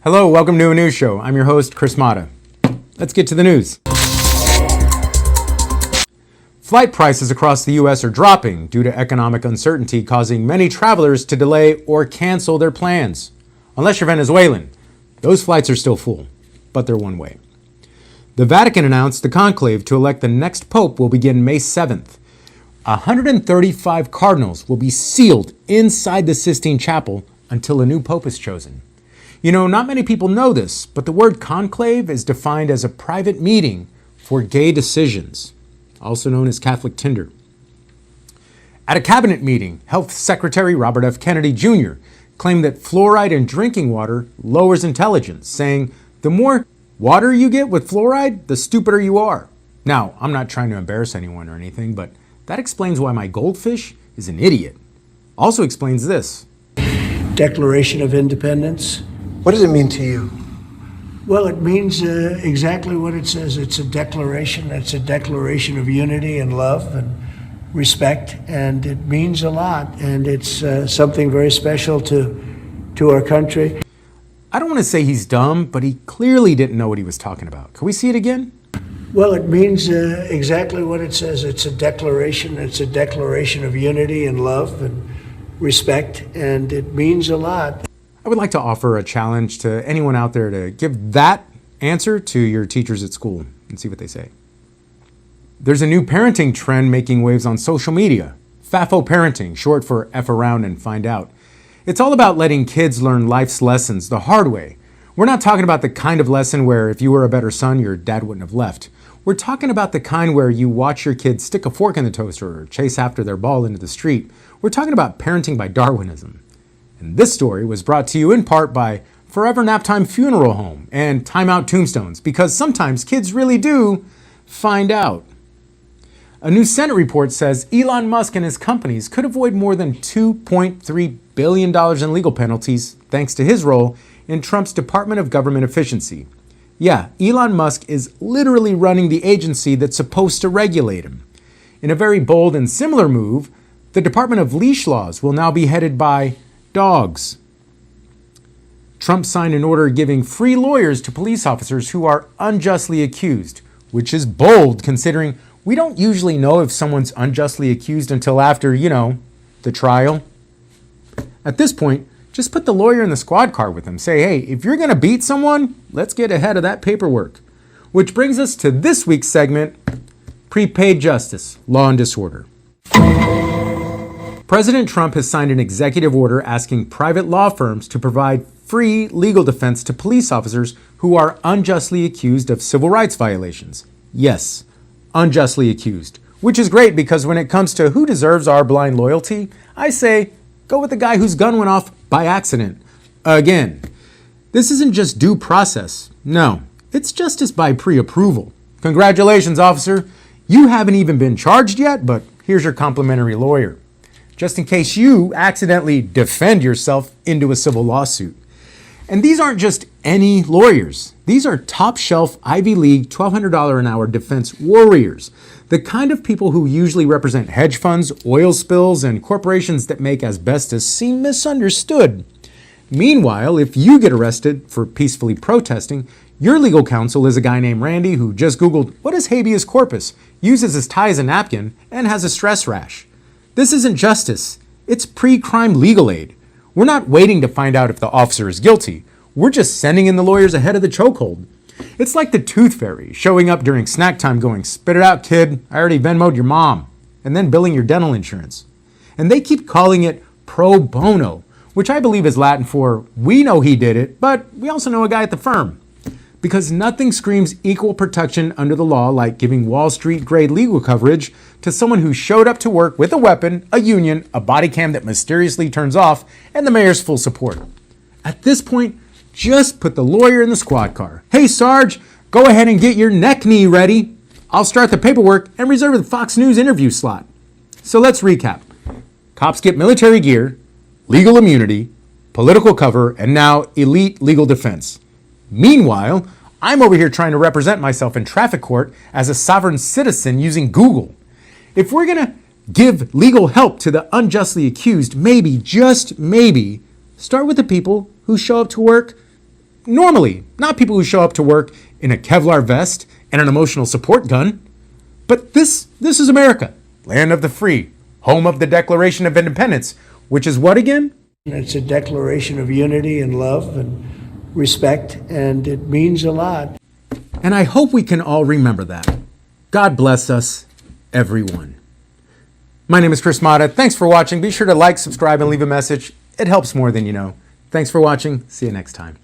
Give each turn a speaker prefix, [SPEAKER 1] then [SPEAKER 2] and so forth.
[SPEAKER 1] Hello, welcome to a news show. I'm your host, Chris Mata. Let's get to the news. Flight prices across the U.S. are dropping due to economic uncertainty, causing many travelers to delay or cancel their plans. Unless you're Venezuelan, those flights are still full, but they're one way. The Vatican announced the conclave to elect the next pope will begin May 7th. 135 cardinals will be sealed inside the Sistine Chapel until a new pope is chosen. You know, not many people know this, but the word conclave is defined as a private meeting for gay decisions, also known as Catholic Tinder. At a cabinet meeting, Health Secretary Robert F. Kennedy Jr. claimed that fluoride in drinking water lowers intelligence, saying, "The more water you get with fluoride, the stupider you are." Now, I'm not trying to embarrass anyone or anything, but that explains why my goldfish is an idiot. Also explains this.
[SPEAKER 2] Declaration of Independence.
[SPEAKER 3] What does it mean to you?
[SPEAKER 2] Well, it means exactly what it says. It's a declaration. It's a declaration of unity and love and respect, and it means a lot. And it's something very special to our country.
[SPEAKER 1] I don't want to say he's dumb, but he clearly didn't know what he was talking about. Can we see it again?
[SPEAKER 2] Well, it means exactly what it says. It's a declaration. It's a declaration of unity and love and respect, and it means a lot.
[SPEAKER 1] I would like to offer a challenge to anyone out there to give that answer to your teachers at school and see what they say. There's a new parenting trend making waves on social media. FAFO parenting, short for F around and find out. It's all about letting kids learn life's lessons the hard way. We're not talking about the kind of lesson where if you were a better son, your dad wouldn't have left. We're talking about the kind where you watch your kids stick a fork in the toaster or chase after their ball into the street. We're talking about parenting by Darwinism. And this story was brought to you in part by Forever Naptime Funeral Home and Time Out Tombstones, because sometimes kids really do find out. A new Senate report says Elon Musk and his companies could avoid more than $2.3 billion in legal penalties thanks to his role in Trump's Department of Government Efficiency. Yeah, Elon Musk is literally running the agency that's supposed to regulate him. In a very bold and similar move, the Department of Leash Laws will now be headed by dogs. Trump signed an order giving free lawyers to police officers who are unjustly accused, which is bold considering we don't usually know if someone's unjustly accused until after, the trial. At this point, just put the lawyer in the squad car with him. Say, hey, if you're going to beat someone, let's get ahead of that paperwork. Which brings us to this week's segment, Prepaid Justice, Law and Disorder. President Trump has signed an executive order asking private law firms to provide free legal defense to police officers who are unjustly accused of civil rights violations. Yes, unjustly accused, which is great because when it comes to who deserves our blind loyalty, I say go with the guy whose gun went off by accident. Again, this isn't just due process. No, it's justice by pre-approval. Congratulations, officer. You haven't even been charged yet, but here's your complimentary lawyer, just in case you accidentally defend yourself into a civil lawsuit. And these aren't just any lawyers. These are top-shelf Ivy League $1,200 an hour defense warriors, the kind of people who usually represent hedge funds, oil spills, and corporations that make asbestos seem misunderstood. Meanwhile, if you get arrested for peacefully protesting, your legal counsel is a guy named Randy who just Googled, what is habeas corpus, uses his tie as a napkin, and has a stress rash. This isn't justice. It's pre-crime legal aid. We're not waiting to find out if the officer is guilty. We're just sending in the lawyers ahead of the chokehold. It's like the tooth fairy showing up during snack time going, spit it out, kid. I already Venmo'd your mom. And then billing your dental insurance. And they keep calling it pro bono, which I believe is Latin for we know he did it, but we also know a guy at the firm. Because nothing screams equal protection under the law like giving Wall Street grade legal coverage to someone who showed up to work with a weapon, a union, a body cam that mysteriously turns off, and the mayor's full support. At this point, just put the lawyer in the squad car. Hey, Sarge, go ahead and get your neck knee ready. I'll start the paperwork and reserve the Fox News interview slot. So let's recap. Cops get military gear, legal immunity, political cover, and now elite legal defense. Meanwhile, I'm over here trying to represent myself in traffic court as a sovereign citizen using Google. If we're going to give legal help to the unjustly accused, maybe, just maybe, start with the people who show up to work normally, not people who show up to work in a Kevlar vest and an emotional support gun. But this is America, land of the free, home of the Declaration of Independence, which is what again?
[SPEAKER 2] It's a declaration of unity and love and respect, and it means a lot.
[SPEAKER 1] And I hope we can all remember that. God bless us, everyone. My name is Chris Mata. Thanks for watching. Be sure to like, subscribe, and leave a message. It helps more than you know. Thanks for watching. See you next time.